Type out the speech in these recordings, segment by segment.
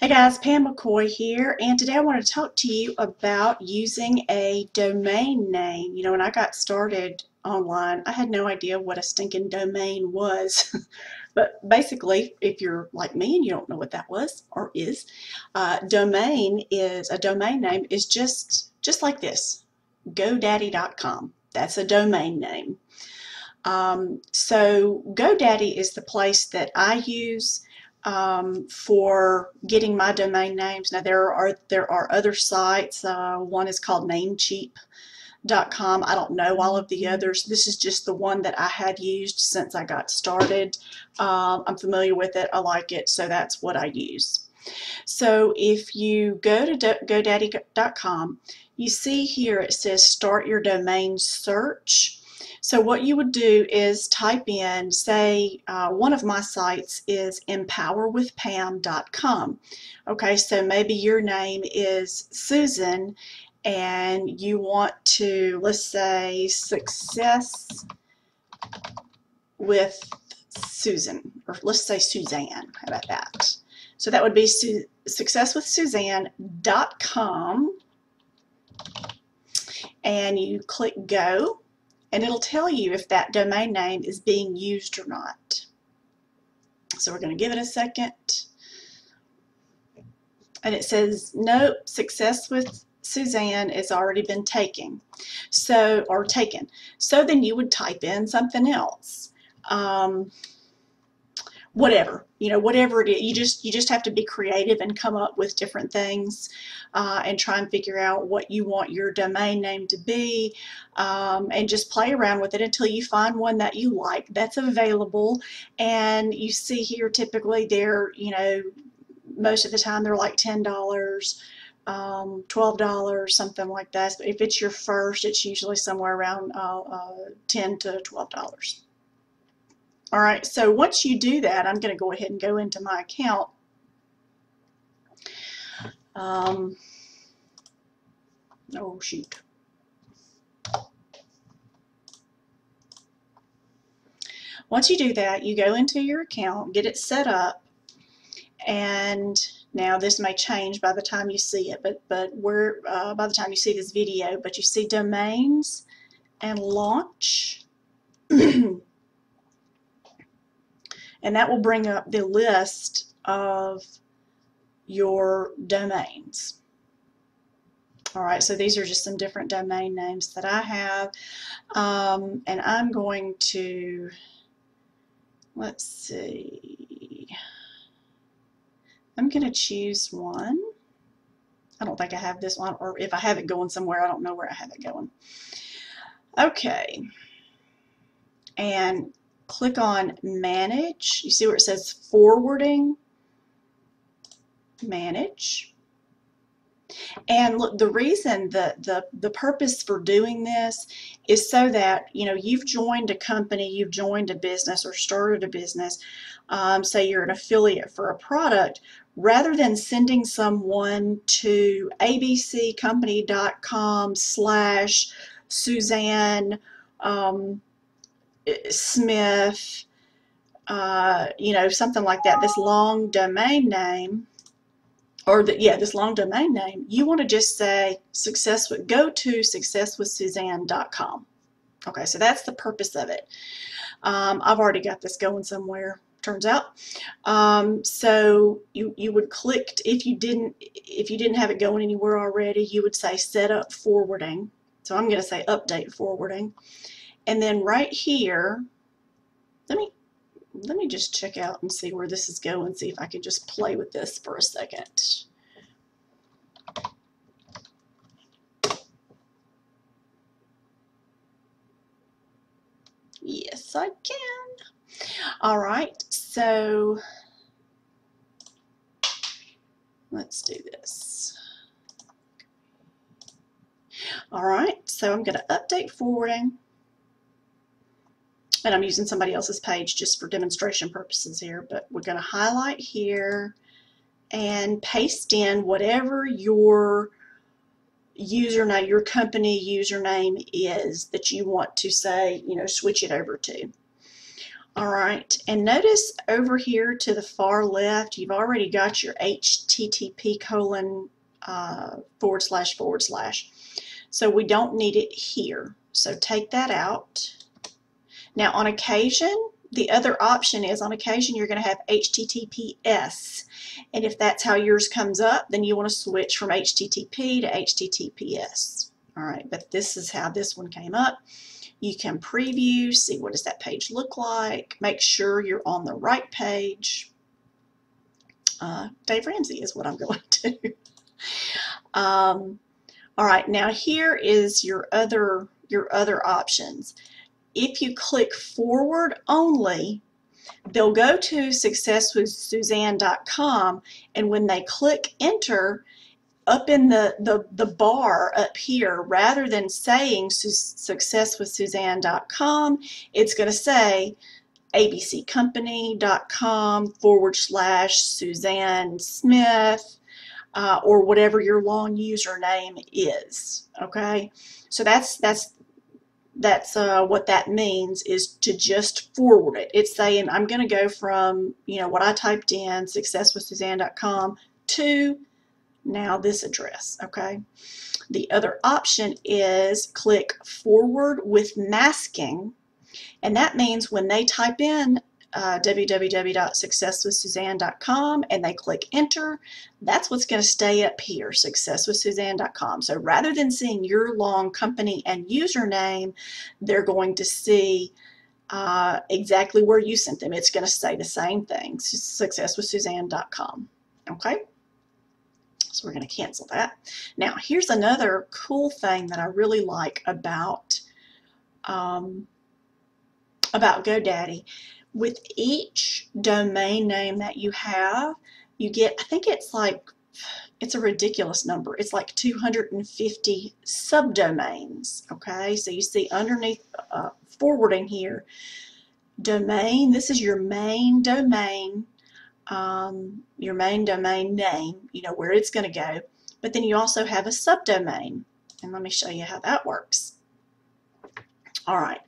Hey guys, Pam McCoy here, and today I want to talk to you about using a domain name. You know, when I got started online, I had no idea what a stinking domain was. But basically, if you're like me and you don't know what that was or is, domain is a domain name is just like this, GoDaddy.com. That's a domain name. So GoDaddy is the place that I use for getting my domain names. Now there are other sites. One is called Namecheap.com. I don't know all of the others. This is just the one that I had used since I got started. I'm familiar with it. I like it, so that's what I use. So if you go to GoDaddy.com, you see here it says start your domain search. So what you would do is type in, say, one of my sites is empowerwithpam.com. Okay, so maybe your name is Susan and you want to, let's say, success with Susan, or let's say Suzanne. How about that? So that would be successwithsuzanne.com, and you click go, and it'll tell you if that domain name is being used or not. So we're going to give it a second, and it says nope, success with Suzanne has already been taken. So then you would type in something else. Whatever, whatever it is, you just have to be creative and come up with different things and try and figure out what you want your domain name to be, and just play around with it until you find one that you like that's available. And you see here typically they're, most of the time they're like $10, $12, something like that. But if it's your first, it's usually somewhere around $10 to $12. All right, so once you do that, I'm going to go ahead and go into my account. Oh, shoot. Once you do that, you go into your account, get it set up, and now this may change by the time you see it, but by the time you see this video, but you see domains and launch. And that will bring up the list of your domains. All right, so these are just some different domain names that I have. And I'm going to, let's see, I'm going to choose one. I don't think I have this one, or if I have it going somewhere, I don't know where I have it going. Okay, and click on manage. You see where it says forwarding? Manage. And look, the reason the purpose for doing this is so that you've joined a company, you've joined a business or started a business, say you're an affiliate for a product, rather than sending someone to abccompany.com/Suzanne Smith, something like that, this long domain name, or this long domain name, you want to just say go to successwithsuzanne.com. Okay, so that's the purpose of it. I've already got this going somewhere, turns out. So you would click, if you didn't have it going anywhere already, you would say set up forwarding. So I'm going to say update forwarding. And then right here, let me just check out and see where this is going, see if I can just play with this for a second. Yes, I can. All right, so let's do this. All right, so I'm going to update forwarding. And I'm using somebody else's page just for demonstration purposes here, but we're going to highlight here and paste in whatever your username, your company username is that you want to say, switch it over to. All right, and notice over here to the far left, you've already got your HTTP colon //. So we don't need it here. So take that out. Now on occasion, the other option is on occasion you're going to have HTTPS. And if that's how yours comes up, then you want to switch from HTTP to HTTPS. All right, but this is how this one came up. You can preview, see what does that page look like, make sure you're on the right page. Dave Ramsey is what I'm going to. All right, now here is your other options. If you click forward only, they'll go to successwithsuzanne.com, and when they click enter, up in the bar up here, rather than saying successwithsuzanne.com, it's going to say abccompany.com / Suzanne Smith, or whatever your long username is. Okay, so that's what that means, is to just forward it. It's saying I'm going to go from, what I typed in, successwithsuzanne.com, to now this address. Okay. The other option is click forward with masking, and that means when they type in www.successwithsuzanne.com and they click enter, that's what's going to stay up here, successwithsuzanne.com. So rather than seeing your long company and username, they're going to see exactly where you sent them. It's going to say the same thing, successwithsuzanne.com. Okay. So we're going to cancel that. Now, here's another cool thing that I really like about GoDaddy. With each domain name that you have, you get, I think it's a ridiculous number. It's like 250 subdomains. Okay, so you see underneath forwarding here, domain, this is your main domain. Your main domain name, where it's going to go, but then you also have a subdomain, and let me show you how that works. All right,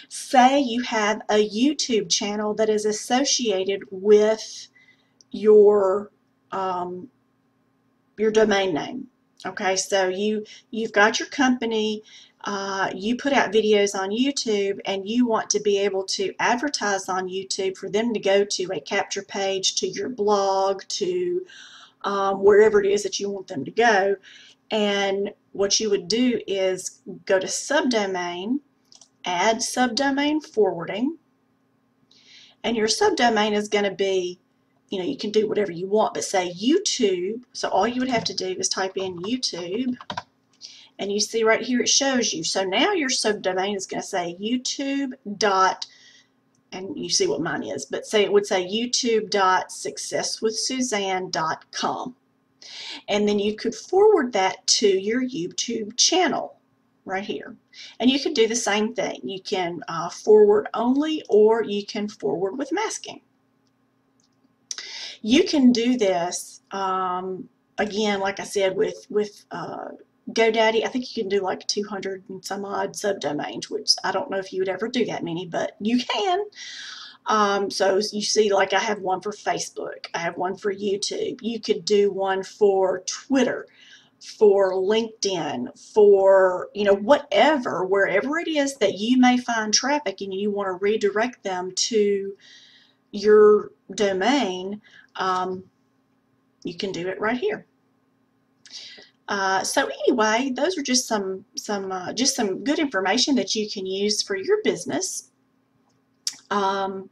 say you have a YouTube channel that is associated with your domain name. Okay, so you've got your company, you put out videos on YouTube, and you want to be able to advertise on YouTube for them to go to a capture page, to your blog, to wherever it is that you want them to go. And what you would do is go to subdomain, add subdomain forwarding, and your subdomain is going to be, you can do whatever you want, but say YouTube. So all you would have to do is type in YouTube, and you see right here it shows you. So now your subdomain is going to say YouTube dot, and you see what mine is, but say it would say youtube.successwithsuzanne.com. And then you could forward that to your YouTube channel right here. And you could do the same thing. You can forward only, or you can forward with masking. You can do this, again, like I said, with GoDaddy. I think you can do like 200 and some odd subdomains, which I don't know if you would ever do that many, but you can. So you see, like I have one for Facebook, I have one for YouTube. You could do one for Twitter, for LinkedIn, for, whatever, wherever it is that you may find traffic and you want to redirect them to your domain, you can do it right here. So anyway, those are just some good information that you can use for your business, for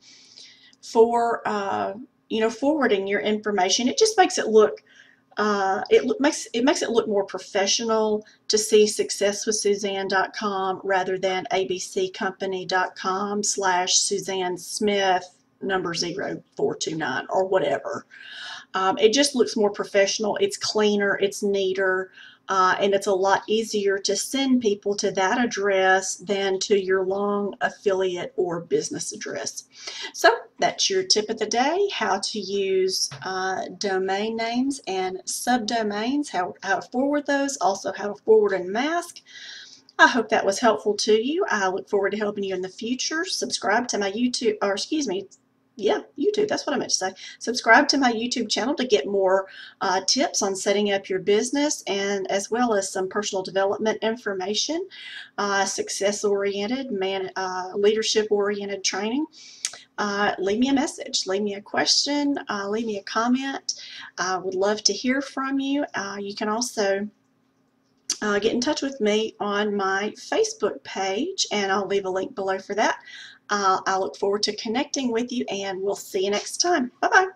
forwarding your information. It just makes it look it makes it look more professional to see successwithsuzanne.com rather than abccompany.com / Suzanne Smith number 0429 or whatever. It just looks more professional, it's cleaner, it's neater, and it's a lot easier to send people to that address than to your long affiliate or business address. So that's your tip of the day, how to use domain names and subdomains, how to forward those, also how to forward and mask. I hope that was helpful to you. I look forward to helping you in the future. Subscribe to my YouTube, or excuse me, yeah, YouTube, that's what I meant to say. Subscribe to my YouTube channel to get more tips on setting up your business, and as well as some personal development information, success-oriented, leadership-oriented training. Leave me a message, leave me a question, leave me a comment. I would love to hear from you. You can also get in touch with me on my Facebook page, and I'll leave a link below for that. I look forward to connecting with you, and we'll see you next time. Bye-bye.